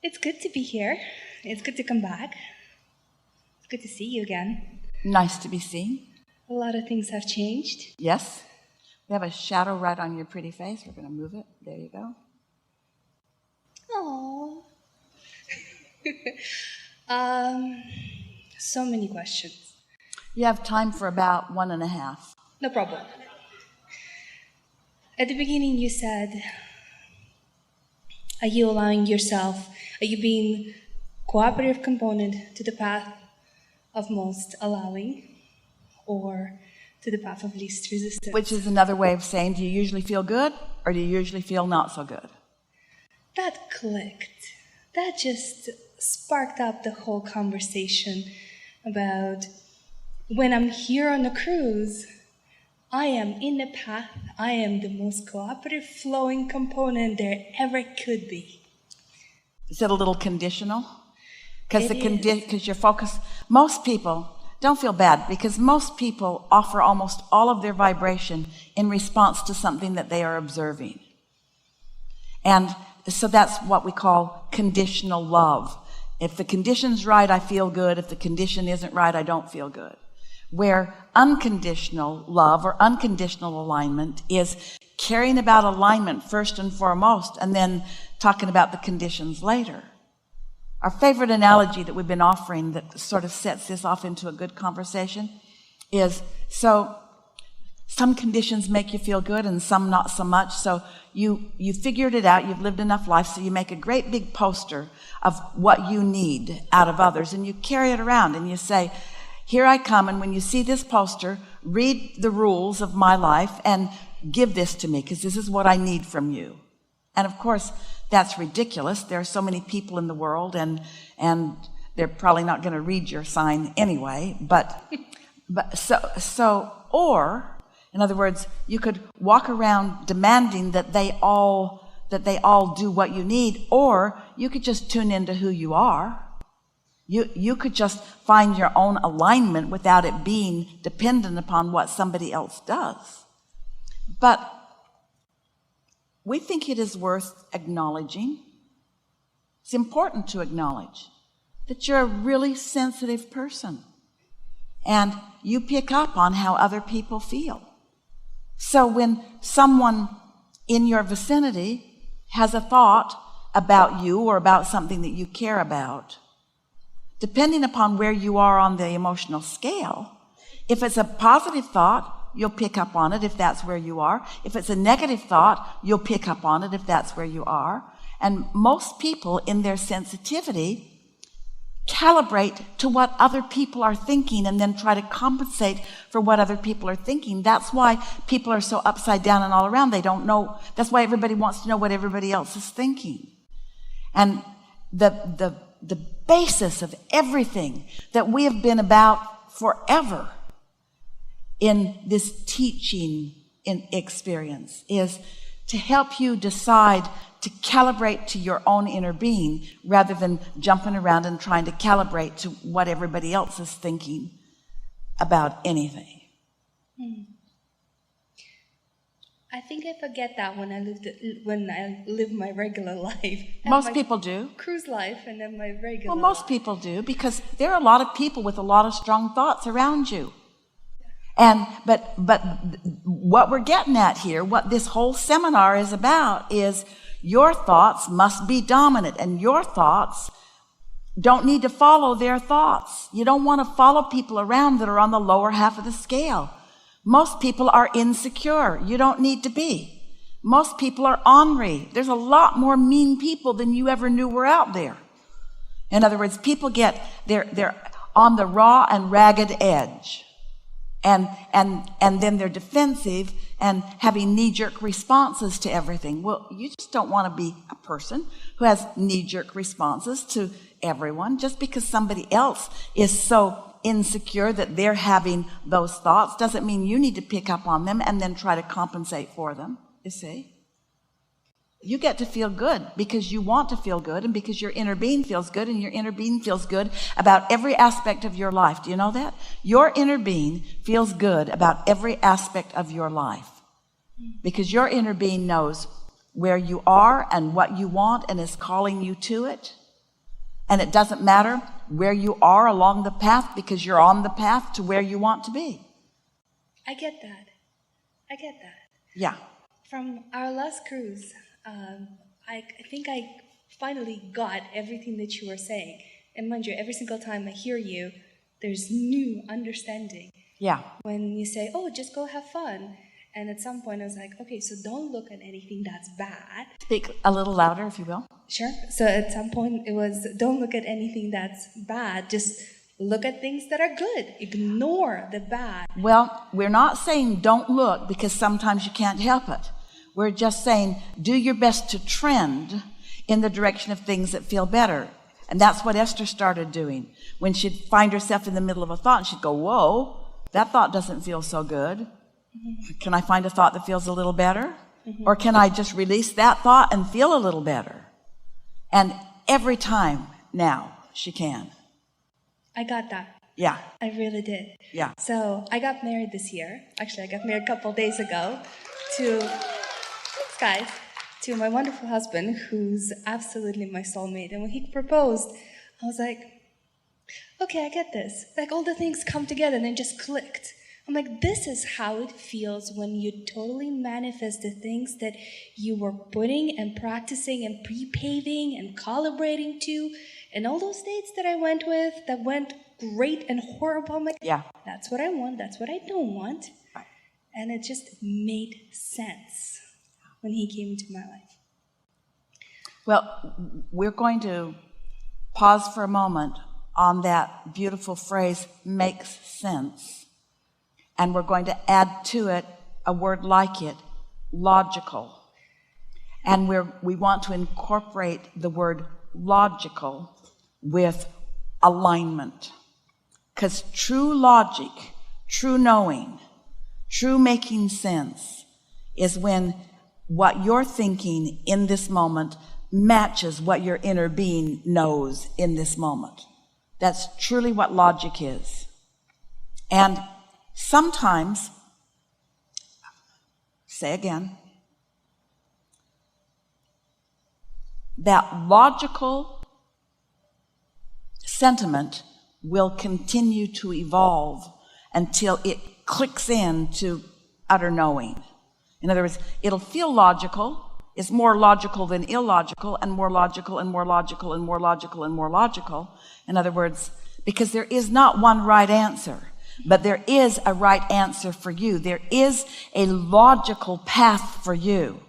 It's good to be here. It's good to come back. It's good to see you again. Nice to be seen. A lot of things have changed. Yes. We have a shadow right on your pretty face. We're going to move it. There you go. Aww. So many questions. You have time for about 1.5. No problem. At the beginning you said, are you allowing yourself, are you being cooperative component to the path of most allowing, or to the path of least resistance? Which is another way of saying, do you usually feel good, or do you usually feel not so good? That clicked. That just sparked up the whole conversation about when I'm here on a cruise, I am in the path, I am the most cooperative flowing component there ever could be. Is it a little conditional? Because your focus, most people, don't feel bad, because most people offer almost all of their vibration in response to something that they are observing. And so that's what we call conditional love. If the condition's right, I feel good. If the condition isn't right, I don't feel good. Where unconditional love or unconditional alignment is caring about alignment first and foremost, and then talking about the conditions later. Our favorite analogy that we've been offering that sort of sets this off into a good conversation is, so some conditions make you feel good and some not so much. So you figured it out, you've lived enough life, so you make a great big poster of what you need out of others, and you carry it around and you say, here I come, and when you see this poster, read the rules of my life and give this to me, because this is what I need from you. And of course, that's ridiculous. There are so many people in the world, and they're probably not going to read your sign anyway. Or in other words, you could walk around demanding that they all do what you need, or you could just tune into who you are. You could just find your own alignment without it being dependent upon what somebody else does. But we think it is worth acknowledging. It's important to acknowledge that you're a really sensitive person, and you pick up on how other people feel. So when someone in your vicinity has a thought about you or about something that you care about, depending upon where you are on the emotional scale, if it's a positive thought, you'll pick up on it if that's where you are. If it's a negative thought, you'll pick up on it if that's where you are. And most people in their sensitivity calibrate to what other people are thinking and then try to compensate for what other people are thinking. That's why people are so upside down and all around. They don't know. That's why everybody wants to know what everybody else is thinking. And the basis of everything that we have been about forever in this teaching experience is to help you decide to calibrate to your own inner being rather than jumping around and trying to calibrate to what everybody else is thinking about anything. I think I forget that when I live my regular life. Most people do. Cruise life and then my regular Well, most life. people do, because there are a lot of people with a lot of strong thoughts around you. And but what we're getting at here, what this whole seminar is about, is your thoughts must be dominant, and your thoughts don't need to follow their thoughts. You don't want to follow people around that are on the lower half of the scale. Most people are insecure. You don't need to be. Most people are ornery. There's a lot more mean people than you ever knew were out there. In other words, people they're on the raw and ragged edge. And then they're defensive and having knee-jerk responses to everything. Well, you just don't want to be a person who has knee-jerk responses to everyone. Just because somebody else is so insecure that they're having those thoughts doesn't mean you need to pick up on them and then try to compensate for them, you see. You get to feel good because you want to feel good, and because your inner being feels good, and your inner being feels good about every aspect of your life. Do you know that? Your inner being feels good about every aspect of your life because your inner being knows where you are and what you want and is calling you to it. And it doesn't matter where you are along the path, because you're on the path to where you want to be. I get that. Yeah. From our last cruise, I think I finally got everything that you were saying. And mind you, every single time I hear you, there's new understanding. Yeah. When you say, oh, just go have fun. And at some point I was like, okay, so don't look at anything that's bad. Speak a little louder, if you will. Sure. So at some point it was, don't look at anything that's bad. Just look at things that are good. Ignore the bad. Well, we're not saying don't look, because sometimes you can't help it. We're just saying do your best to trend in the direction of things that feel better. And that's what Esther started doing. When she'd find herself in the middle of a thought, and she'd go, whoa, that thought doesn't feel so good. Mm-hmm. Can I find a thought that feels a little better? Mm-hmm. Or can I just release that thought and feel a little better? And every time now she can. I got that. Yeah. I really did. Yeah. So I got married this year. Actually, I got married a couple of days ago to my wonderful husband, who's absolutely my soulmate. And when he proposed, I was like, okay, I get this. Like, all the things come together and then just clicked. I'm like, this is how it feels when you totally manifest the things that you were putting and practicing and pre-paving and calibrating to. And all those dates that I went with that went great and horrible, I'm like, yeah, that's what I want, that's what I don't want. Right. And it just made sense when he came into my life. Well, we're going to pause for a moment on that beautiful phrase, makes sense. And we're going to add to it a word like it, logical. And we want to incorporate the word logical with alignment. Because true logic, true knowing, true making sense is when what you're thinking in this moment matches what your inner being knows in this moment. That's truly what logic is. And sometimes, say again, that logical sentiment will continue to evolve until it clicks into utter knowing. In other words, it'll feel logical. It's more logical than illogical, and more logical and more logical and more logical and more logical. In other words, because there is not one right answer, but there is a right answer for you. There is a logical path for you.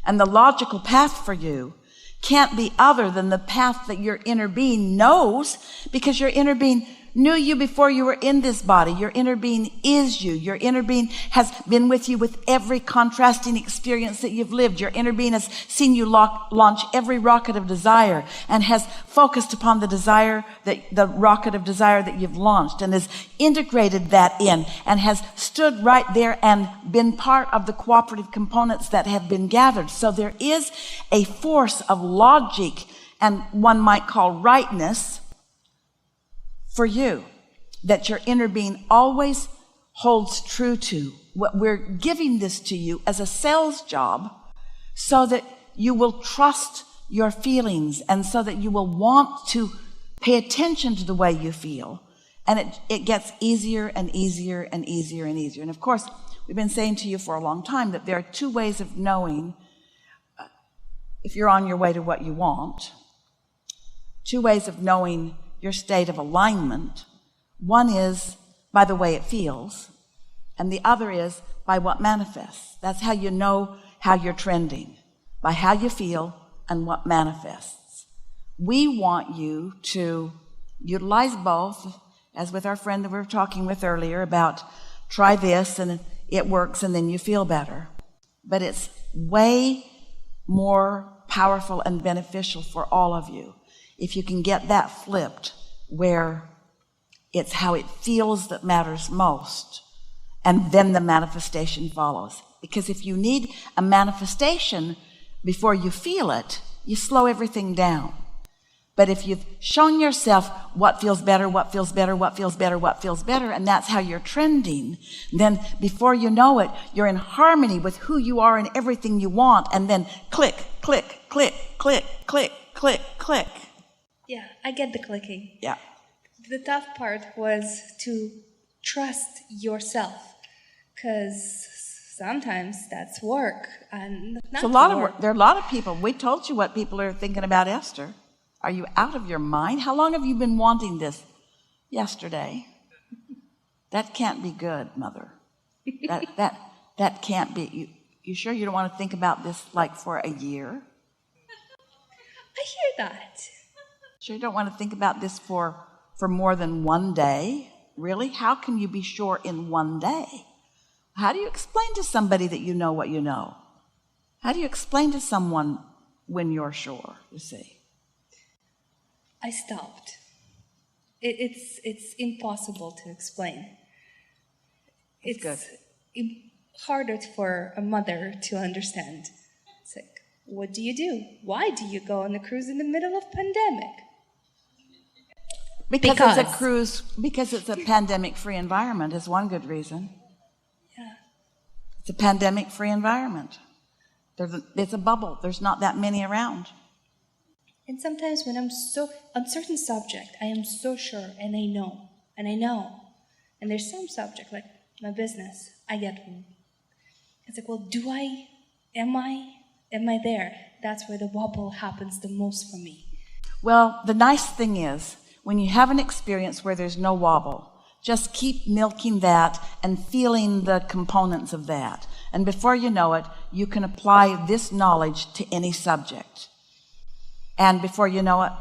And the logical path for you can't be other than the path that your inner being knows, because your inner being knew you before you were in this body. Your inner being is you. Your inner being has been with you with every contrasting experience that you've lived. Your inner being has seen you launch every rocket of desire, and has focused upon the rocket of desire that you've launched, and has integrated that in, and has stood right there and been part of the cooperative components that have been gathered. So there is a force of logic, and one might call rightness, for you, that your inner being always holds true to. What we're giving this to you as a sales job, so that you will trust your feelings, and so that you will want to pay attention to the way you feel. And it gets easier and easier and easier and easier. And of course, we've been saying to you for a long time that there are two ways of knowing if you're on your way to what you want. Two ways of knowing your state of alignment. One is by the way it feels, and the other is by what manifests. That's how you know how you're trending, by how you feel and what manifests. We want you to utilize both, as with our friend that we were talking with earlier about try this and it works and then you feel better. But it's way more powerful and beneficial for all of you if you can get that flipped, where it's how it feels that matters most, and then the manifestation follows. Because if you need a manifestation before you feel it, you slow everything down. But if you've shown yourself what feels better, what feels better, what feels better, what feels better, and that's how you're trending, then before you know it, you're in harmony with who you are and everything you want, and then click, click, click, click, click, click, click. Yeah, I get the clicking. Yeah. The tough part was to trust yourself, because sometimes that's work and not It's a lot of work. work. There are a lot of people. We told you what people are thinking about Esther. Are you out of your mind? How long have you been wanting this? Yesterday. That can't be good, Mother. That can't be. You sure you don't want to think about this like for a year? I hear that. Sure you don't want to think about this for more than one day? Really? How can you be sure in one day? How do you explain to somebody that you know what you know? How do you explain to someone when you're sure, you see? I stopped. It's impossible to explain. That's good. It's harder for a mother to understand. It's like, what do you do? Why do you go on a cruise in the middle of pandemic? Because it's a cruise, because it's a pandemic-free environment is one good reason. Yeah. It's a pandemic-free environment. It's a bubble. There's not that many around. And sometimes when I'm so on certain subject, I am so sure, and I know. And there's some subject like my business, it's like, well, am I there? That's where the wobble happens the most for me. Well, the nice thing is, when you have an experience where there's no wobble, just keep milking that and feeling the components of that. And before you know it, you can apply this knowledge to any subject. And before you know it,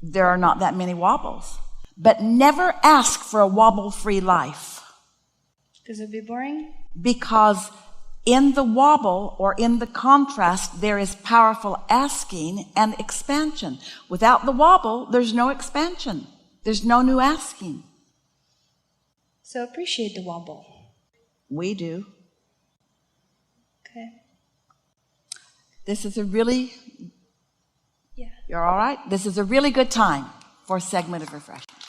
there are not that many wobbles. But never ask for a wobble-free life. Because it'd be boring? Because in the wobble or in the contrast, there is powerful asking and expansion. Without the wobble, there's no expansion. There's no new asking. So appreciate the wobble. We do. Okay. This is a really... Yeah. You're all right? This is a really good time for a segment of refreshment.